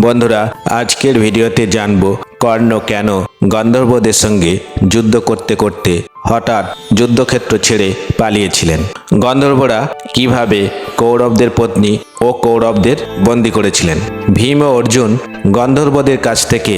বন্ধুরা, আজকের ভিডিওতে জানবো কর্ণ কেন গন্ধর্বদের সঙ্গে যুদ্ধ করতে করতে হঠাৎ যুদ্ধক্ষেত্র ছেড়ে পালিয়েছিলেন। গন্ধর্বরা কিভাবে কৌরবদের পত্নী ও কৌরবদের বন্দী করেছিলেন। ভীম ও অর্জুন গন্ধর্বদের কাছ থেকে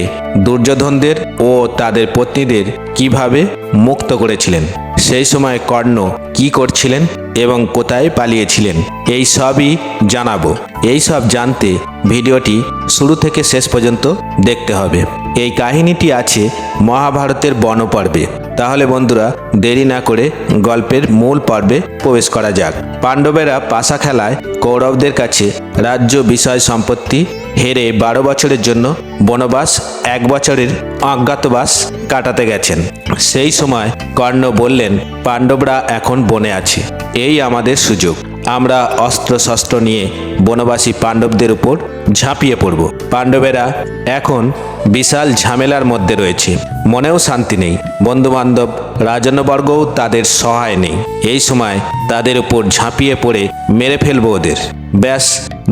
দুর্যোধনদের ও তাদের পত্নীদের কিভাবে মুক্ত করেছিলেন। সেই সময় কর্ণ কি করছিলেন এবং কোথায় পালিয়েছিলেন, এই সবই জানাবো। এই সব জানতে ভিডিওটি শুরু থেকে শেষ পর্যন্ত দেখতে হবে। এই কাহিনীটি আছে মহাভারতের বনপর্বে। তাহলে বন্ধুরা, দেরি না করে গল্পের মূল পর্বে প্রবেশ করা যাক। পাণ্ডবেরা পাশা খেলায় কৌরবদের কাছে রাজ্য বিষয় সম্পত্তি হেরে 12 বছরের জন্য বনবাস 1 বছরের অজ্ঞাতবাস কাটাতে গেছেন। সেই সময় কর্ণ বললেন, পাণ্ডবরা এখন বনে আছে, এই আমাদের সুযোগ। আমরা অস্ত্র শস্ত্র নিয়ে বনবাসী পাণ্ডবদের উপর ঝাঁপিয়ে পড়ব। পাণ্ডবেরা এখন বিশাল ঝামেলার মধ্যে রয়েছে, মনেও শান্তি নেই। বন্ধুবান্ধব রাজন্যবর্গও তাদের সহায় নেই। এই সময় তাদের উপর ঝাঁপিয়ে পড়ে মেরে ফেলবো ওদের। ব্যাস,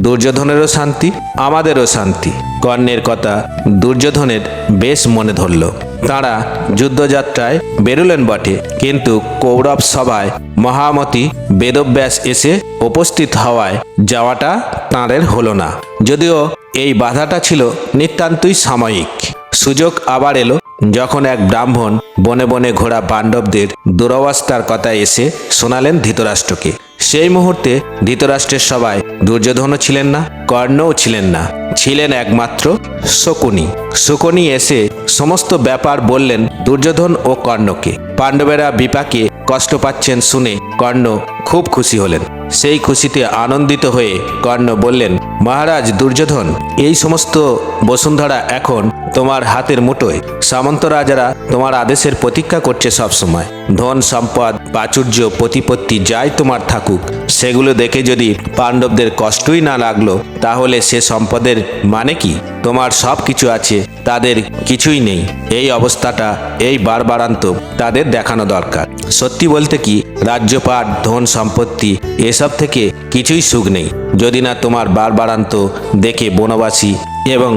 দুর্যোধনেরও শান্তি, আমাদেরও শান্তি। কর্ণের কথা দুর্যোধনের বেশ মনে ধরল। তাঁরা যুদ্ধযাত্রায় বেরোলেন বটে, কিন্তু কৌরব সভায় মহামতি বেদব্যাস এসে উপস্থিত হওয়ায় যাওয়াটা তাঁদের হলো না। যদিও এই বাধাটা ছিল নিতান্তই সাময়িক। সুযোগ আবার এলো যখন এক ব্রাহ্মণ বনে বনে ঘোরা পাণ্ডবদের দুরবস্থার কথা এসে শোনালেন ধৃতরাষ্ট্রকে। সেই মুহূর্তে ধৃতরাষ্ট্রের সভায় দুর্যোধনও ছিলেন না, কর্ণও ছিলেন না, ছিলেন একমাত্র শকুনি। শকুনি এসে সমস্ত ব্যাপার বললেন দুর্যোধন ও কর্ণকে। পাণ্ডবেরা বিপাকে কষ্ট পাচ্ছেন শুনে কর্ণ খুব খুশি হলেন। সেই খুশিতে আনন্দিত হয়ে কর্ণ বললেন, মহারাজ দুর্যোধন, এই সমস্ত বসুন্ধরা এখন তোমার হাতের মুঠোয়। সামন্ত রাজারা তোমার আদেশের প্রতীক্ষা করছে সব সময়। ধন সম্পদ প্রাচুর্য প্রতিপত্তি যাই তোমার থাকুক, সেগুলো দেখে যদি পাণ্ডবদের কষ্টই না লাগলো, তাহলে সে সম্পদের মানে কি? তোমার সব কিছু আছে, তাদের কিছুই নেই। এই অবস্থাটা, এই বারবারান্ত তাদের দেখানো দরকার। সত্যি বলতে কি, রাজ্যপাট ধন সম্পত্তি এসব থেকে কিছুই সুখ নেই, যদি না তোমার বারবারান্ত দেখে বনবাসী এবং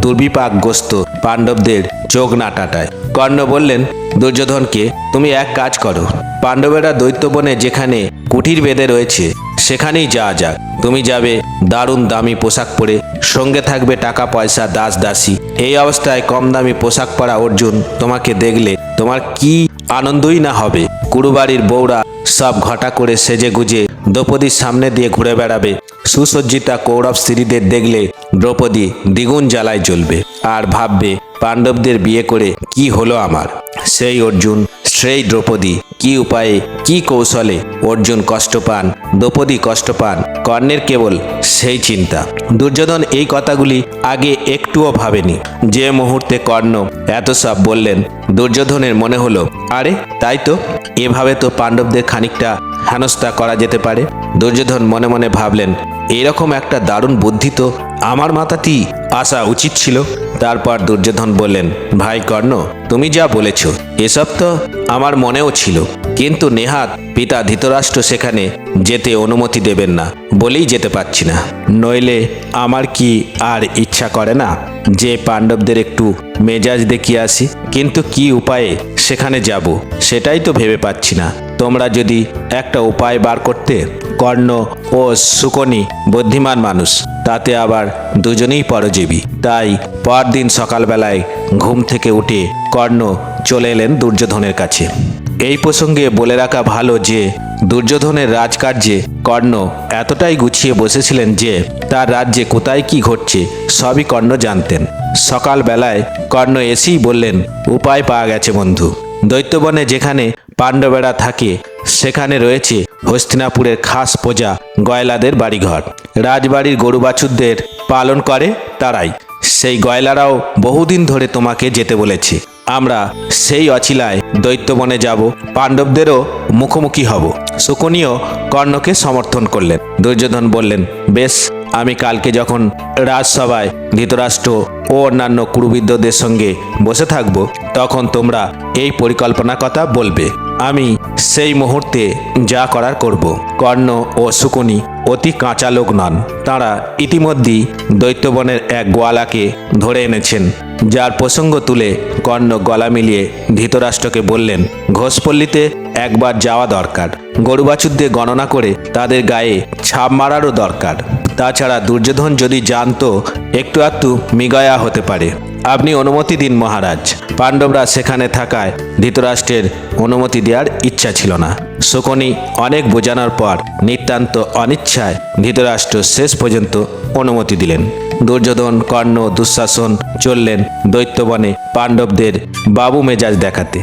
দুর্বিপাকগ্রস্ত পাণ্ডবদের চোখ না টাটায়। কর্ণ বললেন দুর্যোধনকে, তুমি এক কাজ করো, পাণ্ডবেরা দৈত্যবনে যেখানে কুটির বেঁধে রয়েছে সেখানেই যাওয়া যাক। তুমি যাবে দারুণ দামি পোশাক পরে, সঙ্গে থাকবে টাকা পয়সা দাস দাসী। এই অবস্থায় কম দামি পোশাক পরা অর্জুন তোমাকে দেখলে তোমার কি আনন্দই না হবে। কুড়ুবাড়ির বউরা সব ঘটা করে সেজে গুজে দ্রৌপদীর সামনে দিয়ে ঘুরে বেড়াবে। সুসজ্জিতা কৌরব স্ত্রীদের দেখলে দ্রৌপদী দ্বিগুণ জ্বালায় জ্বলবে আর ভাববে, পাণ্ডবদের বিয়ে করে কি হলো আমার। সেই অর্জুন, সেই দ্রৌপদী, কি উপায়ে কি কৌশলে অর্জুন কষ্ট পান, দ্রৌপদী কষ্ট পান, কর্ণের কেবল সেই চিন্তা। দুর্যোধন এই কথাগুলি আগে একটুও ভাবেনি। যে মুহূর্তে কর্ণ এত সব বললেন, দুর্যোধনের মনে হলো, আরে তাই তো, এভাবে তো পাণ্ডবদের খানিকটা হেনস্থা করা যেতে পারে। দুর্যোধন মনে মনে ভাবলেন, এরকম একটা দারুণ বুদ্ধি তো আমার মাথাতেই আসা উচিত ছিল। তারপর দুর্যোধন বললেন, ভাই কর্ণ, তুমি যা বলেছ এসব তো আমার মনেও ছিল, কিন্তু নেহাত পিতা ধৃতরাষ্ট্র সেখানে যেতে অনুমতি দেবেন না বলেই যেতে পারছি না। নইলে আমার কি আর ইচ্ছা করে না যে পাণ্ডবদের একটু মেজাজ দেখিয়ে আসি, কিন্তু কি উপায়ে সেখানে যাব সেটাই তো ভেবে পাচ্ছি না। তোমরা যদি একটা উপায় বার করতে। কর্ণ ও শকুনি বুদ্ধিমান মানুষ, তাতে আবার দুজনেই পরজীবী। তাই পরদিন সকালবেলায় ঘুম থেকে উঠে কর্ণ চলে এলেন দুর্যোধনের কাছে। এই প্রসঙ্গে বলে রাখা ভালো যে দুর্যোধনের রাজকার্যে কর্ণ এতটাই গুছিয়ে বসেছিলেন যে তার রাজ্যে কোথায় কি ঘটছে সবই কর্ণ জানতেন। সকালবেলায় কর্ণ এসেই বললেন, উপায় পাওয়া গেছে বন্ধু। দৈত্যবনে যেখানে পাণ্ডবেরা থাকে সেখানে রয়েছে হস্তিনাপুরের খাস প্রজা গয়লাদের বাড়িঘর। রাজবাড়ির গরু বাছুরদের পালন করে তারাই। সেই গয়লারাও বহুদিন ধরে তোমাকে যেতে বলেছে। আমরা সেই অছিলায় দৈত্যবনে যাব, পাণ্ডবদেরও মুখোমুখি হব। শকুনিও কর্ণকে সমর্থন করলেন। দুর্যোধন বললেন, বেশ, আমি কালকে যখন রাজসভায় ধৃতরাষ্ট্র ও অন্যান্য কুরুবিদ্যদের সঙ্গে বসে থাকব, তখন তোমরা এই পরিকল্পনা কথা বলবে। আমি সেই মুহূর্তে যা করার করব। কর্ণ ও শকুনি অতি কাঁচা লোক নন। তাঁরা ইতিমধ্যেই দৈত্যবনের এক গোয়ালাকে ধরে এনেছেন, যার প্রসঙ্গ তুলে কর্ণ গলা মিলিয়ে ধৃতরাষ্ট্রকে বললেন, ঘোষপল্লীতে একবার যাওয়া দরকার। গরুবাছুরদের গণনা করে তাদের গায়ে ছাপ মারারও দরকার। তাছাড়া দুর্যোধন যদি জানতো একটু আধটু মৃগয়া হতে পারে। আপনি অনুমতি দিন মহারাজ। পাণ্ডবরা সেখানে থাকায় ধৃতরাষ্ট্রের অনুমতি দেওয়ার ইচ্ছা ছিল না। শকুনি অনেক বোঝানোর পর নিতান্ত অনিচ্ছায় ধৃতরাষ্ট্র শেষ পর্যন্ত অনুমতি দিলেন। দুর্যোধন, কর্ণ, দুঃশাসন চললেন দৈত্যবনে পাণ্ডবদের বাবু মেজাজ দেখাতে।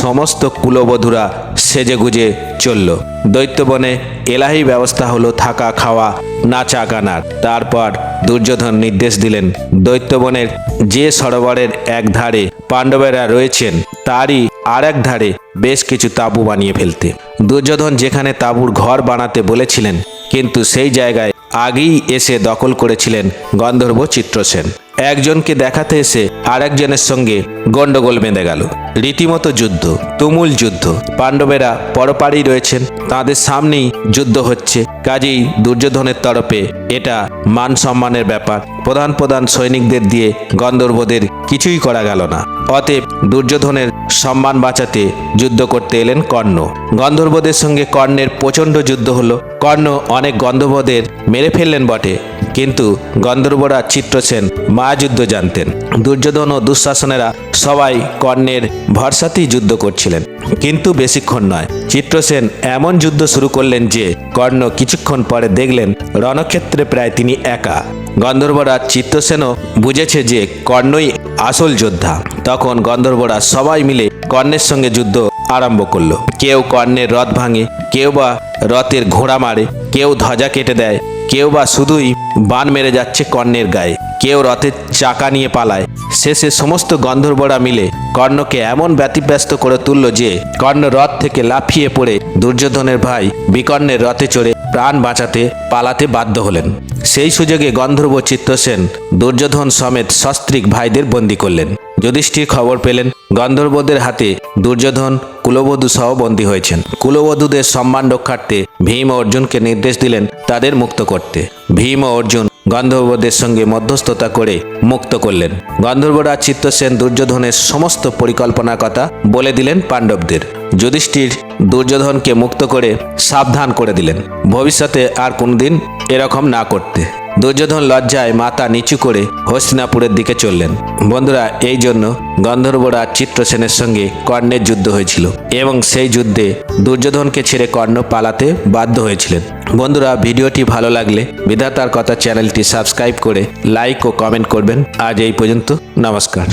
সমস্ত কুলবধূরা সেজেগুজে চলল দৈত্যবনে। এলাহি ব্যবস্থা হলো থাকা, খাওয়া, নাচা গানার। তারপর দুর্যোধন নির্দেশ দিলেন, দৈত্যবনের যে সরোবরের এক ধারে পাণ্ডবেরা রয়েছেন তারই আর এক ধারে বেশ কিছু তাঁবু বানিয়ে ফেলতে। দুর্যোধন যেখানে তাঁবুর ঘর বানাতে বলেছিলেন, কিন্তু সেই জায়গায় আগেই এসে দখল করেছিলেন গন্ধর্ব চিত্রসেন। একজনকে দেখাতে এসে আর একজনের সঙ্গে গন্ডগোল বেঁধে গেল। রীতিমতো যুদ্ধ, তুমুল যুদ্ধ। পাণ্ডবেরা পরপারেই রয়েছেন, তাদের সামনেই যুদ্ধ হচ্ছে। কাজেই দুর্যোধনের তরফে এটা মান সম্মানের ব্যাপার। প্রধান প্রধান সৈনিকদের দিয়ে গন্ধর্বদের কিছুই করা গেল না। অতএব দুর্যোধনের সম্মান বাঁচাতে যুদ্ধ করতে এলেন কর্ণ। গন্ধর্বদের সঙ্গে কর্ণের প্রচণ্ড যুদ্ধ হলো। কর্ণ অনেক গন্ধর্বদের মেরে ফেললেন বটে, কিন্তু গন্ধর্বরা চিত্রসেন মায়াযুদ্ধ জানতেন। দুর্যোধন ও দুঃশাসনেরা সবাই কর্ণের ভরসাতেই যুদ্ধ করছিলেন, কিন্তু বেশিক্ষণ নয়। চিত্রসেন এমন যুদ্ধ শুরু করলেন যে কর্ণ কিছুক্ষণ পরে দেখলেন রণক্ষেত্রে প্রায় তিনি একা। গন্ধর্বরা চিত্রসেনও বুঝেছে যে কর্ণই আসল যোদ্ধা। তখন গন্ধর্বরা সবাই মিলে কর্ণের সঙ্গে যুদ্ধ আরম্ভ করলো। কেউ কর্ণের রথ ভাঙে, কেউ বা রথের ঘোড়া মারে, কেউ ধ্বজা কেটে দেয়, কেউ বা শুধুই বান মেরে যাচ্ছে কর্ণের গায়ে, কেউ রথের চাকা নিয়ে পালায়। শেষে সমস্ত গন্ধর্বরা মিলে কর্ণকে এমন ব্যতিব্যস্ত করে তুলল যে কর্ণ রথ থেকে লাফিয়ে পড়ে দুর্যোধনের ভাই বিকর্ণের রথে চড়ে প্রাণ বাঁচাতে পালাতে বাধ্য হলেন। সেই সুযোগে গন্ধর্ব চিত্রসেন দুর্যোধন সমেত সস্ত্রীক ভাইদের বন্দী করলেন। যুধিষ্ঠির খবর পেলেন গন্ধর্বদের হাতে দুর্যোধন কুলবধূ সহ বন্দী হয়েছেন। কুলবধূদের সম্মান রক্ষার্থে ভীম ও অর্জুনকে নির্দেশ দিলেন তাদের মুক্ত করতে। ভীম ও অর্জুন গন্ধর্বদের সঙ্গে মধ্যস্থতা করে মুক্ত করলেন। গন্ধর্বরা চিত্রসেন দুর্যোধনের সমস্ত পরিকল্পনার কথা বলে দিলেন পাণ্ডবদের। যুধিষ্ঠির দুর্যোধনকে মুক্ত করে সাবধান করে দিলেন ভবিষ্যতে আর কোনোদিন এরকম না করতে। দুর্যোধন লজ্জায় মাথা নিচু করে হস্তিনাপুরের দিকে চললেন। বন্ধুরা, এই জন্য গন্ধর্বরা চিত্রসেনের সঙ্গে কর্ণের যুদ্ধ হয়েছিল এবং সেই যুদ্ধে দুর্যোধনকে ছেড়ে কর্ণ পালাতে বাধ্য হয়েছিলেন। বন্ধুরা, ভিডিওটি ভালো লাগলে বিধাতার কথা চ্যানেলটি সাবস্ক্রাইব করে লাইক ও কমেন্ট করবেন। আজ এই পর্যন্ত, নমস্কার।